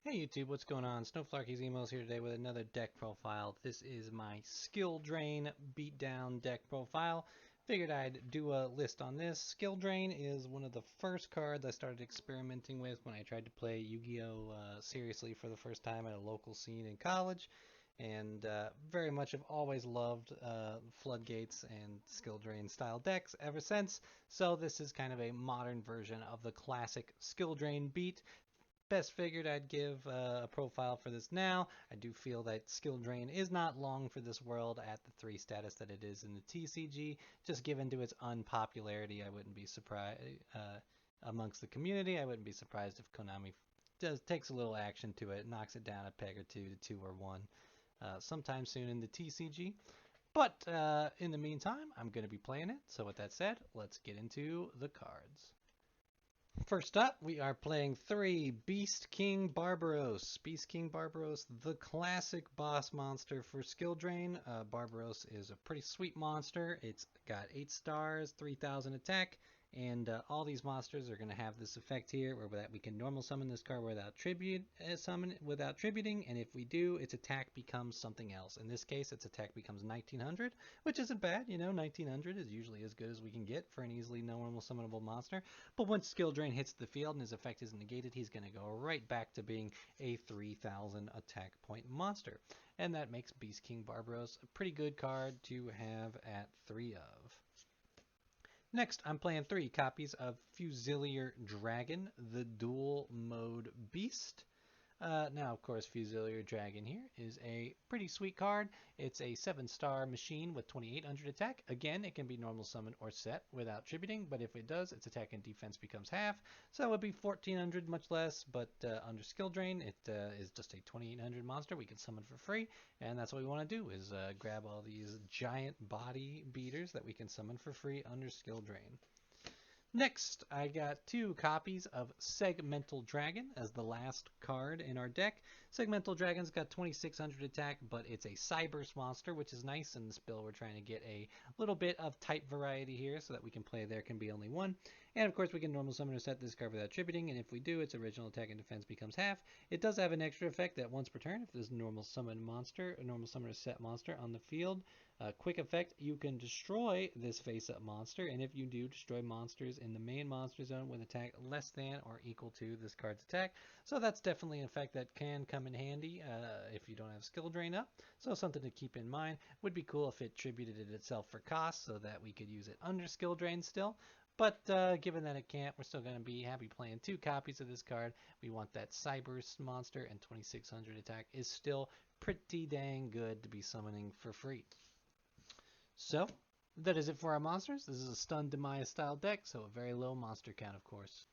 Hey YouTube, what's going on? Snowflarky's Emos here today with another deck profile. This is my Skill Drain Beatdown deck profile. Figured I'd do a list on this. Skill Drain is one of the first cards I started experimenting with when I tried to play Yu-Gi-Oh! Seriously for the first time at a local scene in college. And very much have always loved floodgates and skill drain style decks ever since. So this is kind of a modern version of the classic skill drain beat. Best figured I'd give a profile for this now. I do feel that Skill Drain is not long for this world at the 3 status that it is in the TCG. Just given to its unpopularity, I wouldn't be surprised amongst the community. I wouldn't be surprised if Konami takes a little action to it, knocks it down a peg or two to 2 or 1 sometime soon in the TCG. But in the meantime, I'm going to be playing it. So with that said, let's get into the cards. First up, we are playing 3 Beast King Barbaros. Beast King Barbaros, the classic boss monster for Skill Drain. Barbaros is a pretty sweet monster. It's got 8 stars, 3000 attack, and all these monsters are going to have this effect here where that we can normal summon this card without tributing, and if we do, its attack becomes something else. In this case, its attack becomes 1900, which isn't bad. You know, 1900 is usually as good as we can get for an easily normal summonable monster. But once Skill Drain hits the field and his effect is negated, he's going to go right back to being a 3000 attack point monster. And that makes Beast King Barbaros a pretty good card to have at 3 of. Next, I'm playing 3 copies of Fusilier Dragon, the dual mode beast. Now, of course, Fusilier Dragon here is a pretty sweet card. It's a 7-star machine with 2800 attack. Again, it can be normal summon or set without tributing, but if it does, its attack and defense becomes half. So that would be 1400, much less, but under Skill Drain, it is just a 2800 monster we can summon for free, and that's what we want to do, is grab all these giant body beaters that we can summon for free under Skill Drain. Next, I got 2 copies of Segmental Dragon as the last card in our deck. Segmental Dragon's got 2600 attack, but it's a Cyburst monster, which is nice. In this build, we're trying to get a little bit of type variety here so that we can play There Can Be Only One. And of course, we can normal summon or set this card without tributing, and if we do, its original attack and defense becomes half. It does have an extra effect that once per turn, if there's a normal summon monster, a normal summon or set monster on the field, quick effect, you can destroy this face-up monster, and if you do, destroy monsters in the main monster zone with attack less than or equal to this card's attack. So that's definitely an effect that can come in handy if you don't have Skill Drain up. So something to keep in mind. Would be cool if it tributed it itself for cost so that we could use it under Skill Drain still. But given that it can't, we're still going to be happy playing 2 copies of this card. We want that Cyburst monster, and 2600 attack is still pretty dang good to be summoning for free. So, that is it for our monsters. This is a Stun Demise style deck, so a very low monster count, of course.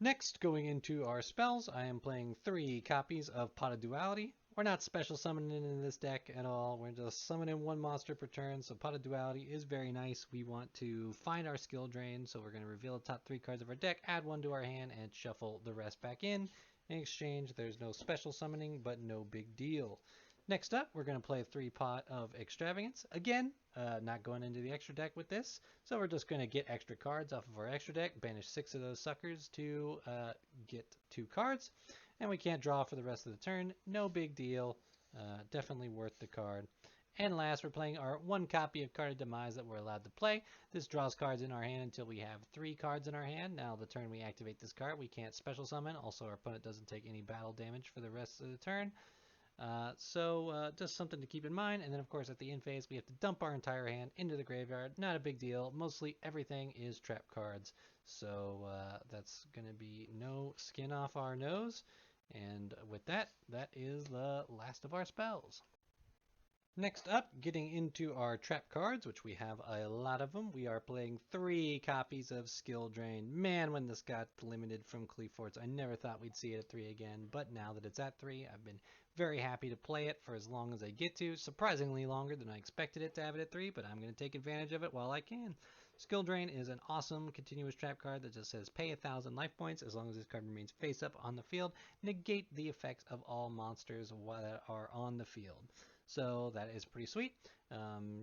Next, going into our spells, I am playing 3 copies of Pot of Duality. We're not special summoning in this deck at all. We're just summoning 1 monster per turn, so Pot of Duality is very nice. We want to find our Skill Drain, so we're going to reveal the top 3 cards of our deck, add 1 to our hand, and shuffle the rest back in. In exchange, there's no special summoning, but no big deal. Next up, we're going to play 3 Pot of Extravagance. Again, not going into the extra deck with this, so we're just going to get extra cards off of our extra deck, banish 6 of those suckers to get 2 cards, and we can't draw for the rest of the turn. No big deal. Definitely worth the card. And last, we're playing our 1 copy of Card of Demise that we're allowed to play. This draws cards in our hand until we have 3 cards in our hand. Now, the turn we activate this card, we can't special summon. Also, our opponent doesn't take any battle damage for the rest of the turn. Just something to keep in mind. And then, of course, at the end phase, we have to dump our entire hand into the graveyard. Not a big deal. Mostly everything is trap cards. So that's going to be no skin off our nose. And with that, that is the last of our spells. Next up, getting into our trap cards, which we have a lot of them. We are playing 3 copies of Skill Drain. Man, when this got limited from Cleaforts, I never thought we'd see it at 3 again. But now that it's at 3, I've been very happy to play it for as long as I get to. Surprisingly longer than I expected it to have it at 3, but I'm going to take advantage of it while I can. Skill Drain is an awesome continuous trap card that just says pay 1000 life points as long as this card remains face up on the field. Negate the effects of all monsters that are on the field. So that is pretty sweet.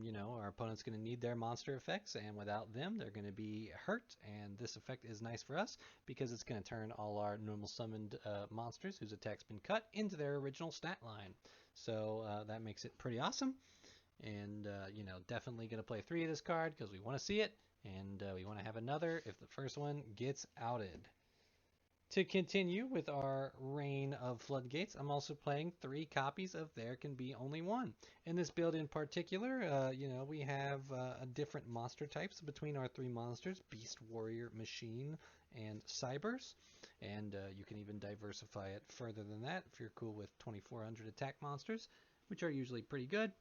You know, our opponent's going to need their monster effects, and without them, they're going to be hurt. And this effect is nice for us because it's going to turn all our normal summoned monsters whose attack's been cut into their original stat line. So that makes it pretty awesome. And, you know, definitely going to play 3 of this card because we want to see it, and we want to have another if the first one gets outed. To continue with our reign of floodgates, I'm also playing 3 copies of There Can Be Only One. In this build in particular, you know, we have different monster types between our 3 monsters, Beast, Warrior, Machine, and Cybers. And you can even diversify it further than that if you're cool with 2400 attack monsters, which are usually pretty good.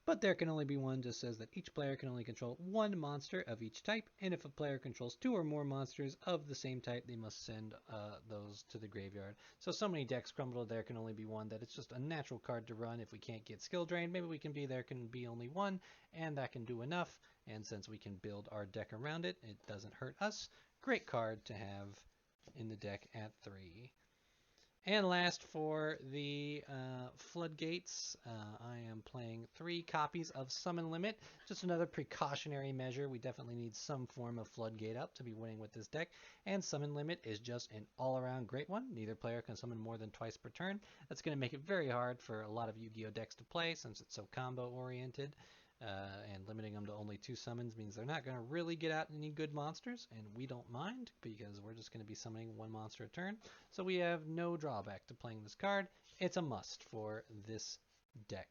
But there can only be one just says that each player can only control 1 monster of each type, and if a player controls 2 or more monsters of the same type, they must send those to the graveyard. So many decks crumble to There Can Only Be One that it's just a natural card to run if we can't get skill drain. Maybe we can be There Can Be Only One, and that can do enough. And since we can build our deck around it, it doesn't hurt us. Great card to have in the deck at 3. And last for the floodgates, I am playing 3 copies of Summon Limit. Just another precautionary measure. We definitely need some form of floodgate up to be winning with this deck. And Summon Limit is just an all-around great one. Neither player can summon more than twice per turn. That's going to make it very hard for a lot of Yu-Gi-Oh decks to play since it's so combo oriented. And limiting them to only 2 summons means they're not going to really get out any good monsters, and we don't mind because we're just going to be summoning 1 monster a turn. So we have no drawback to playing this card. It's a must for this deck.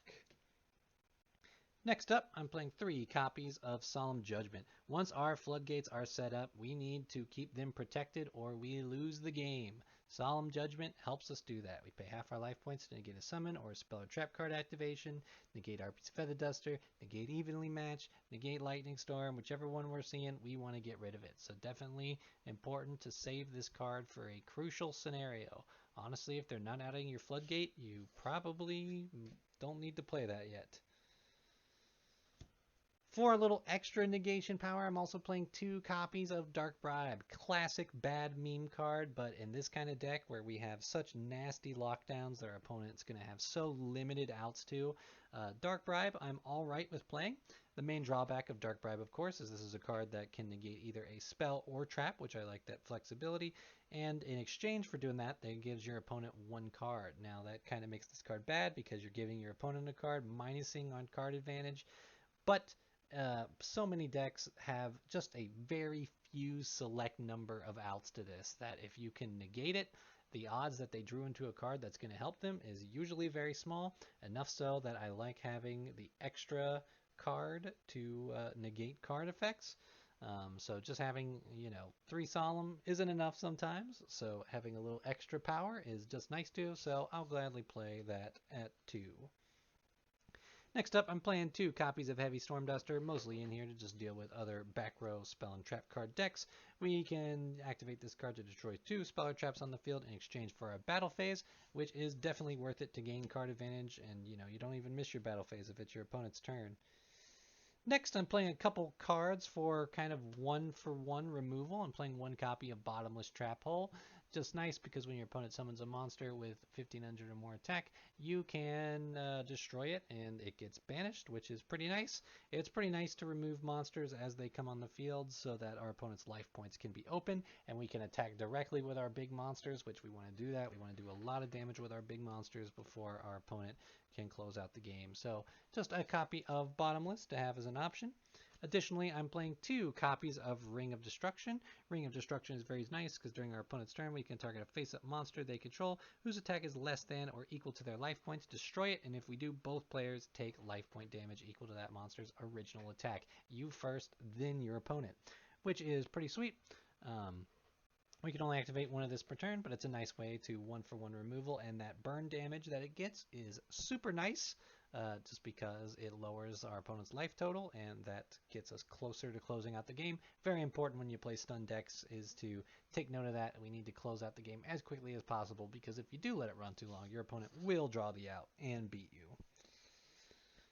Next up, I'm playing 3 copies of Solemn Judgment. Once our floodgates are set up, we need to keep them protected or we lose the game. Solemn Judgment helps us do that. We pay half our life points to negate a summon or a spell or trap card activation, negate RP's Feather Duster, negate Evenly Match, negate Lightning Storm, whichever one we're seeing, we want to get rid of it. So definitely important to save this card for a crucial scenario. Honestly, if they're not outing your floodgate, you probably don't need to play that yet. For a little extra negation power, I'm also playing 2 copies of Dark Bribe. Classic bad meme card, but in this kind of deck where we have such nasty lockdowns that our opponent's going to have so limited outs to, Dark Bribe I'm alright with playing. The main drawback of Dark Bribe, of course, is this is a card that can negate either a spell or trap, which I like that flexibility, and in exchange for doing that, it gives your opponent 1 card. Now that kind of makes this card bad because you're giving your opponent a card, minusing on card advantage, but so many decks have just a very few select number of outs to this that if you can negate it, the odds that they drew into a card that's going to help them is usually very small, enough so that I like having the extra card to negate card effects. So just having, you know, 3 Solemn isn't enough sometimes, so having a little extra power is just nice too, so I'll gladly play that at 2. Next up, I'm playing 2 copies of Heavy Storm Duster, mostly in here to just deal with other back row spell and trap card decks. We can activate this card to destroy 2 spell or traps on the field in exchange for a battle phase, which is definitely worth it to gain card advantage, and you know, you don't even miss your battle phase if it's your opponent's turn. Next, I'm playing a couple cards for kind of 1-for-1 removal. I'm playing 1 copy of Bottomless Trap Hole. Just nice because when your opponent summons a monster with 1500 or more attack, you can destroy it and it gets banished, which is pretty nice. It's pretty nice to remove monsters as they come on the field so that our opponent's life points can be open and we can attack directly with our big monsters, which we want to do that. We want to do a lot of damage with our big monsters before our opponent can close out the game. So just a copy of Bottomless to have as an option. Additionally, I'm playing 2 copies of Ring of Destruction. Ring of Destruction is very nice because during our opponent's turn, we can target a face-up monster they control whose attack is less than or equal to their life points, destroy it, and if we do, both players take life point damage equal to that monster's original attack. You first, then your opponent, which is pretty sweet. We can only activate 1 of this per turn, but it's a nice way to 1-for-1 removal, and that burn damage that it gets is super nice. Just because it lowers our opponent's life total and that gets us closer to closing out the game. Very important when you play stun decks is to take note of that. We need to close out the game as quickly as possible because if you do let it run too long, your opponent will draw the out and beat you.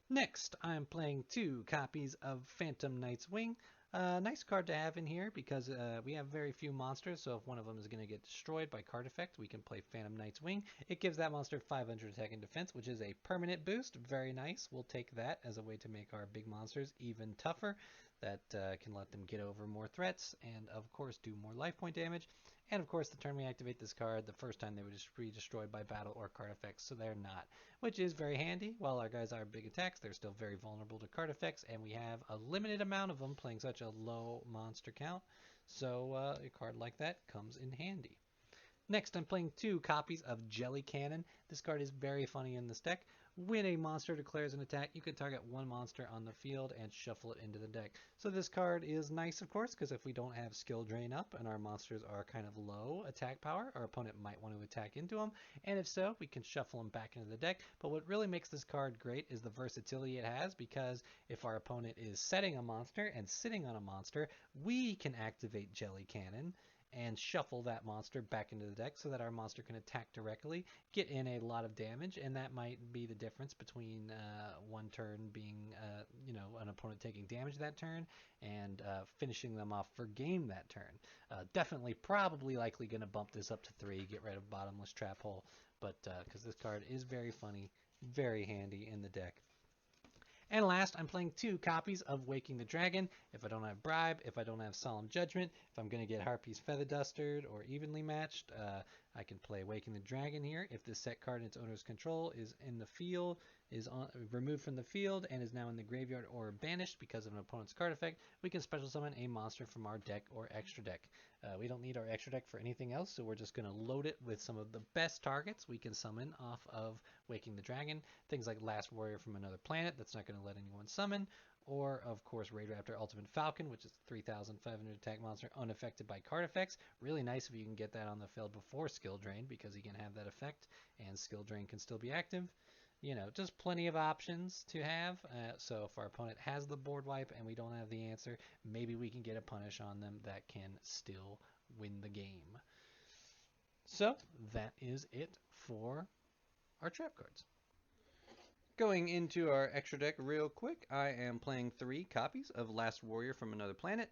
Next, I'm playing 2 copies of Phantom Knight's Wing. Nice card to have in here because we have very few monsters, so if one of them is going to get destroyed by card effect, we can play Phantom Knight's Wing. It gives that monster 500 attack and defense, which is a permanent boost. Very nice. We'll take that as a way to make our big monsters even tougher. That can let them get over more threats and, of course, do more life point damage. And, of course, the turn we activate this card, the first time they would just be destroyed by battle or card effects, so they're not, which is very handy. While our guys are big attacks, they're still very vulnerable to card effects, and we have a limited amount of them playing such a low monster count, so a card like that comes in handy. Next, I'm playing 2 copies of Jelly Cannon. This card is very funny in this deck. When a monster declares an attack, you can target one monster on the field and shuffle it into the deck. So this card is nice, of course, because if we don't have skill drain up and our monsters are kind of low attack power, our opponent might want to attack into them. And if so, we can shuffle them back into the deck. But what really makes this card great is the versatility it has, because if our opponent is setting a monster and sitting on a monster, we can activate Jelly Cannon and shuffle that monster back into the deck so that our monster can attack directly, get in a lot of damage, and that might be the difference between one turn being, an opponent taking damage that turn and finishing them off for game that turn. Definitely, probably likely going to bump this up to 3, get rid of Bottomless Trap Hole, but because this card is very funny, very handy in the deck. And last, I'm playing 2 copies of Waking the Dragon. If I don't have Bribe, if I don't have Solemn Judgment, if I'm going to get Harpy's Feather Dustered or evenly matched, I can play Waking the Dragon here. If this set card in its owner's control is in the field, removed from the field, and is now in the graveyard or banished because of an opponent's card effect, we can special summon a monster from our deck or extra deck. We don't need our extra deck for anything else, so we're just going to load it with some of the best targets we can summon off of Waking the Dragon. Things like Last Warrior from Another Planet, that's not going to let anyone summon, or of course Raid Raptor Ultimate Falcon, which is a 3,500 attack monster unaffected by card effects. Really nice if you can get that on the field before Skill Drain, because he can have that effect and Skill Drain can still be active. Just plenty of options to have. So if our opponent has the board wipe and we don't have the answer, maybe we can get a punish on them that can still win the game. So that is it for our trap cards. Going into our extra deck real quick, I am playing 3 copies of Last Warrior from Another Planet.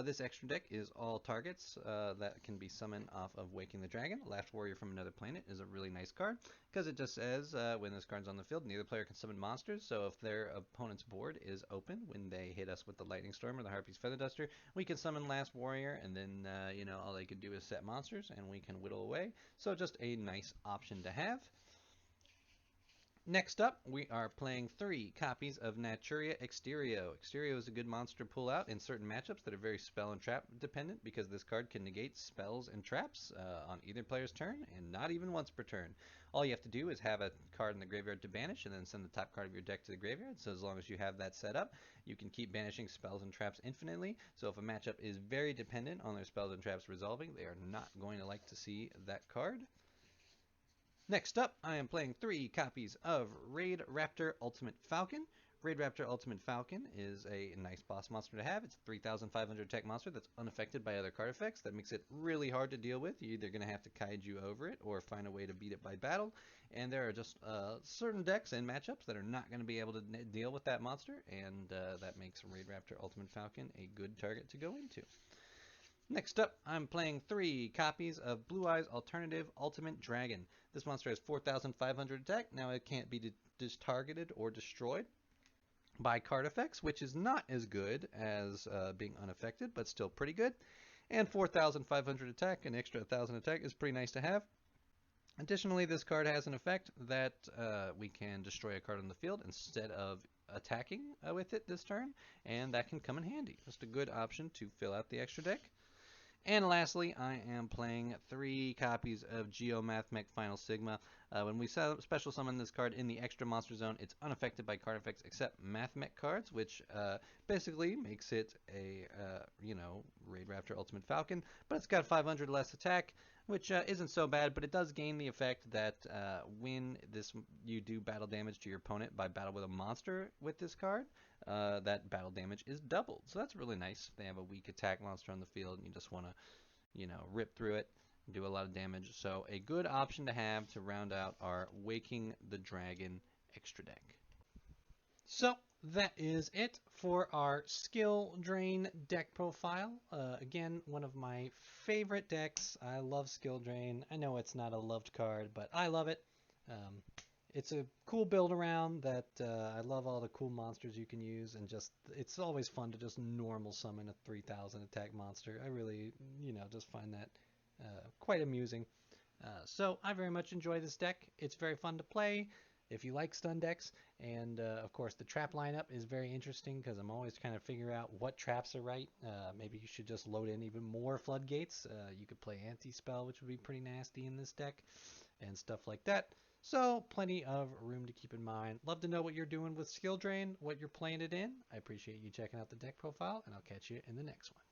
This extra deck is all targets that can be summoned off of Waking the Dragon. Last Warrior from Another Planet is a really nice card because it just says when this card's on the field, neither player can summon monsters. So if their opponent's board is open when they hit us with the Lightning Storm or the Harpy's Feather Duster, we can summon Last Warrior, and then all they could do is set monsters and we can whittle away. So just a nice option to have. Next up, we are playing 3 copies of Naturia Exterio. Exterio is a good monster to pull out in certain matchups that are very spell and trap dependent, because this card can negate spells and traps on either player's turn, and not even once per turn. All you have to do is have a card in the graveyard to banish, and then send the top card of your deck to the graveyard. So as long as you have that set up, you can keep banishing spells and traps infinitely. So if a matchup is very dependent on their spells and traps resolving, they are not going to like to see that card. Next up, I am playing 3 copies of Raid Raptor Ultimate Falcon. Raid Raptor Ultimate Falcon is a nice boss monster to have. It's a 3,500 attack monster that's unaffected by other card effects. That makes it really hard to deal with. You're either going to have to kaiju over it or find a way to beat it by battle. And there are just certain decks and matchups that are not going to be able to deal with that monster, and that makes Raid Raptor Ultimate Falcon a good target to go into. Next up, I'm playing 3 copies of Blue Eyes Alternative Ultimate Dragon. This monster has 4,500 attack. Now it can't be targeted or destroyed by card effects, which is not as good as being unaffected, but still pretty good. And 4,500 attack, an extra 1,000 attack is pretty nice to have. Additionally, this card has an effect that we can destroy a card on the field instead of attacking with it this turn, and that can come in handy. Just a good option to fill out the extra deck. And lastly, I am playing 3 copies of Geomathmech Final Sigma. When we special summon this card in the extra monster zone, it's unaffected by card effects except Mathmech cards, which basically makes it a, Raid Raptor Ultimate Falcon, but it's got 500 less attack, which isn't so bad, but it does gain the effect that when you do battle damage to your opponent by battle with a monster with this card, that battle damage is doubled. So that's really nice. If they have a weak attack monster on the field and you just want to, rip through it and do a lot of damage. So a good option to have to round out our Waking the Dragon extra deck. So that is it for our skill drain deck profile. Again, one of my favorite decks. I love skill drain. I know it's not a loved card, but I love it. Um, it's a cool build around that I love all the cool monsters you can use, and just it's always fun to just normal summon a 3000 attack monster. I really, just find that quite amusing. So I very much enjoy this deck. It's very fun to play if you like stun decks. And of course, the trap lineup is very interesting because I'm always kind of figuring out what traps are right. Maybe you should just load in even more floodgates. You could play anti-spell, which would be pretty nasty in this deck, and stuff like that. So plenty of room to keep in mind. Love to know what you're doing with skill drain, what you're playing it in. I appreciate you checking out the deck profile, and I'll catch you in the next one.